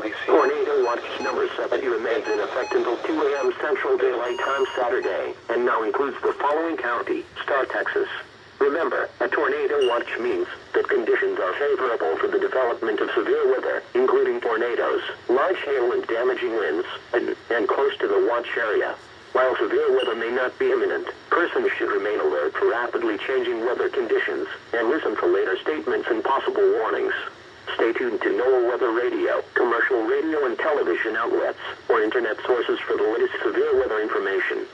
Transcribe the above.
Tornado watch number 70 remains in effect until 2 a.m. Central Daylight Time Saturday, and now includes the following county: Star, Texas. Remember, a tornado watch means that conditions are favorable for the development of severe weather, including tornadoes, large hail and damaging winds, and close to the watch area. While severe weather may not be imminent, persons should remain alert for rapidly changing weather conditions and listen for later statements and possible warnings. Stay tuned to NOAA Weather Radio, commercial radio and television outlets, or internet sources for the latest severe weather information.